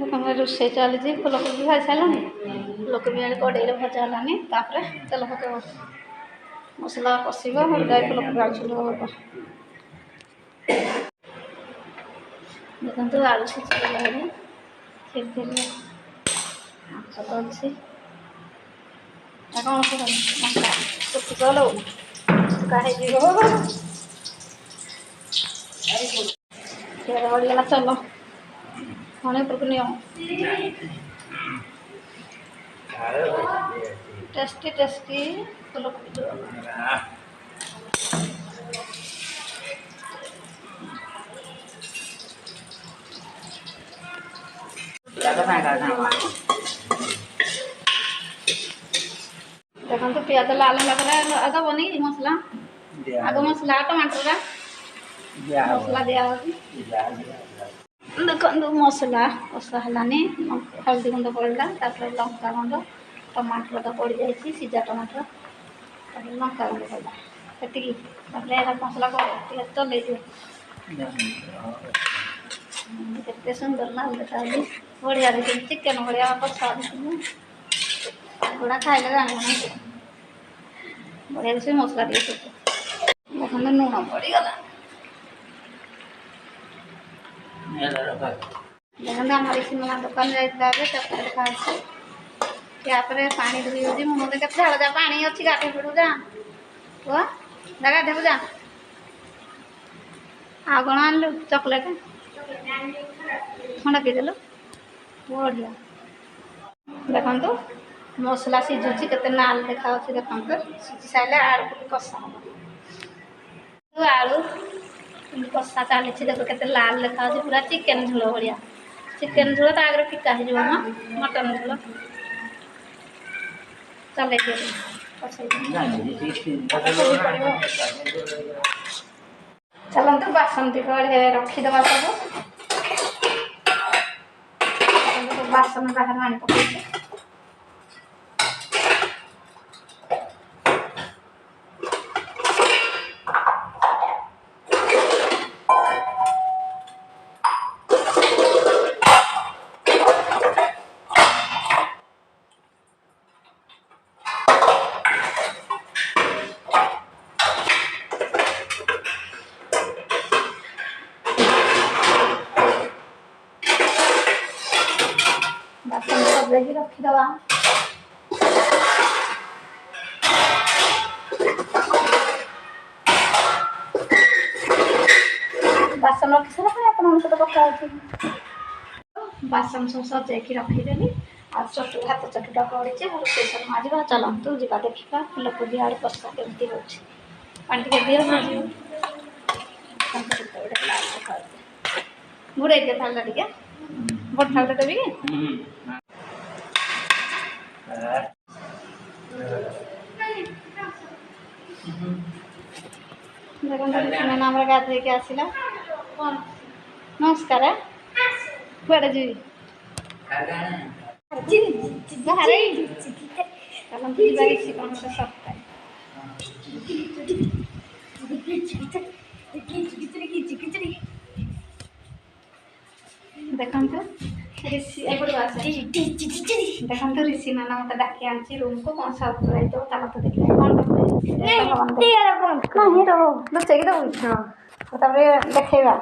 देखो रोषे चली फुलकोबी भाई सारे फुलकोबी आने कड़े भजा है तेल पक मसला कषिब जाए फुलकोबी आलू छुल देखो आलू सीझी फिर माछ तो अच्छी कौन मसला सुखल बढ़िया चलो खाने ऊपर नियम टेस्टी टेस्टी फुलकोबी देखो तो पियाज लाल है आग बनी मसला आग मसला टमाटर मसला दिया देखो मसला कषा है हल्दी गुंड पड़ा लंका गुंड टमाटर तो पड़ जाए सीझा टमाटर लंका गुंड पड़ा ये मसला कर चल केते सुंदर लाल देखा बढ़िया देखिए चिकेन बढ़िया कषा गुड़ा खाइले जान बढ़िया से मसला दिए देखो लुण पड़गला देखो आम ऋषिमला दुकान जाइए चपल खाई तापर पानी धोई मुझे के झाड़ जा पानी अच्छी गाधे पड़ू जा पुआ जा गाधे जा आ कौन आनलु चॉकलेट थंडा पीदेलु बढ़िया देखो मसला सीझुची के लाल देखा देखो सीझी सारे आलू कषा हम आलू कषा चली देखो के लाल देखा पूरा चिकेन झोल भाया चिकेन झोल तो आगे फिका हो मटन झोल चल चलते बासन टी रखीदे सब बासन बाहर आनी पकड़ बासन सब रखीदवा बासन रखी सारा आप सहित कथा बासन सब सजेक रखीदेली आ चटू हाथ चटूटा पड़ी रोषे सब माजा चलतु जा देखा फुलकोबी आलू कषा केमती हो पानी टे दिए घोड़े दिए थाल टे बड़ थाल देवी देखो नाम गाधे के आसला नमस्कार कड़े जी कौन सप्ताह देखो देखो ऋषि नाना मत डाकी आनी रूम को कौन सरप्राइज दो तो देखिए लुचेक दब देखा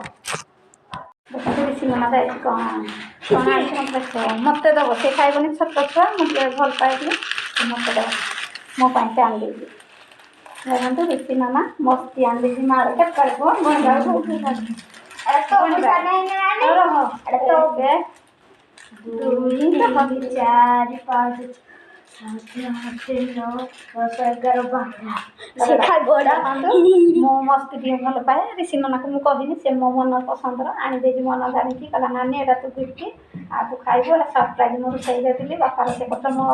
देखो ऋषि नाना जाए कौन कौन आते मत दब से खाइबनी छोट छुआ मुझे भल पाइली मत दब मोपाई से आन दे देखो ऋषि नाना मस्ती आन दे मारे दुई चार पाँच मो मस्ती टी भल पाए ऋषि नाना को मुझे कहनी से मो मन पसंद आनी मन जानी कहला नानी एटा तू गिफ्ट आ तू खाइबू एटा सरप्राइज मोर से देती बापार से कत मो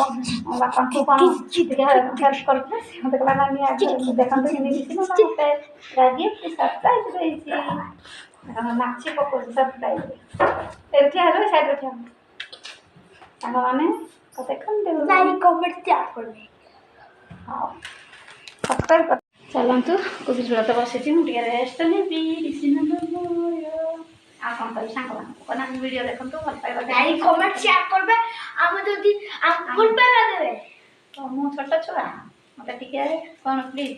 बापा को कौन हेल्प करते मत कहला नानी देखते ऋषि नाना मत गिफ्ट सरप्राइज देती नाची पकड़ सरप्राइज ठिया है सैड ठिया मैंने हाँ चलतु कोबी झोल तो बस मुझे रेस्ट नहीं आ कौन कर सांग कौन वीडियो देखंतु भल पाइबा लाइक कमेंट शेयर करबे हम जदी भल पाइबा देबे तो मु छोटा छुआ मते टिके कोन प्लीज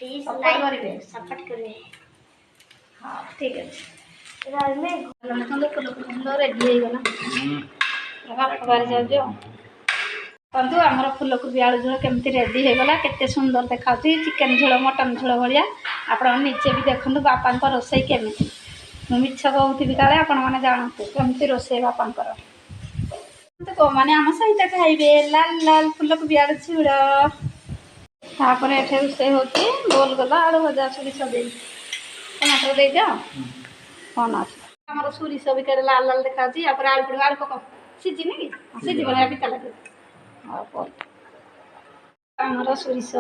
लाइक करिवे सपोर्ट करबे। हां ठीक है राज में फुल रेडी हो गला बाहर जाओ जो बंधु आमर फुलकोबी आलू झोल केमती रेडी हो गला केते सुंदर देखा चिकेन झोल मटन झोल भाया आपण निजे भी देखु बापा रोसई केमी मिछ कहूथी काले आपण मैंने जानते केमती रोसई बापा मैंने आम सहित खाइबे लाल लाल फुलकोबी आलू झोल तापर एठे रोसई होती गोल गला आलू भजा सोरिष दे टमाटर दे जाओ कौन आमर सोरिष भी केड़े लाल लाल देखा आलू पड़ आलू पक सीझी कि सीझी बना पिता लगे आमर सोरिष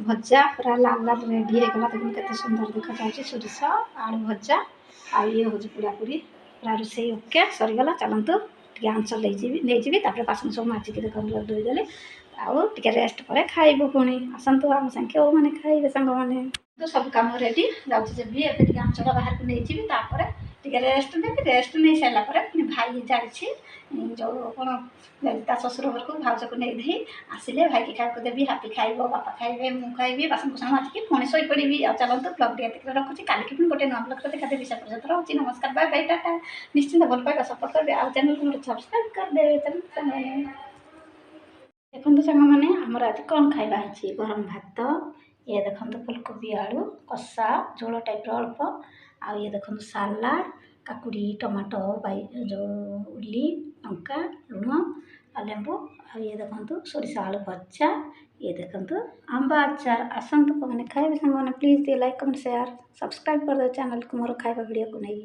भजा पूरा लाल लाल रेडी होगा देखिए केते सुंदर देखा जाए सोरिष आलू भजा आ ये हूँ पूरापूरी पूरा रोसई ओके सरीगला चलतु टे आंच नहीं तापर बासन सब माजिक धोईदेली आउ टे रेस्ट पर खाइबू पुणी आसतु आम सागे मैंने खाइबे सांग मैंने तो सब कम रेडी जाऊँगी एवं आंचल बाहर को नहीं जापर टे रेस्ट देवी रेस्ट नहीं सारापर भाई जाइए जो कौन शशुर घर को भाज को नहीं दे आसिले भाई की खाया देवी हापी खाइब बापा खाइबे मु खाइबी बासन कुसन माजिकी पुणी शोई पड़ी आ चलते ब्लग टे रखुच्छी काली पुणी गोटे नुआ ब्लग देखा देवी से पर्यटन रही नमस्कार बाय बाय टाटा निश्चिंत भल पाइबा सपोर्ट करेंगे आ चैनल को सब्सक्राइब करदे देखो सांग मैंने आमर आज कौन खाइबा है गरम भात ये देखो फुलकोबी आलू कषा झोल टाइप अल्प आ ये देखो सालाड काकुड़ी टमाटो जो उल्ली लंका लुण आ लेंबू आ ये देखो सोरिष आलू भजा ये देखो आंबा अचार आसतु मैंने खाइबे सांग मैंने प्लीज दिए लाइक कमेंट शेयर सब्सक्राइब कर दो चैनल को मोर खाइबा वीडियो को नहीं।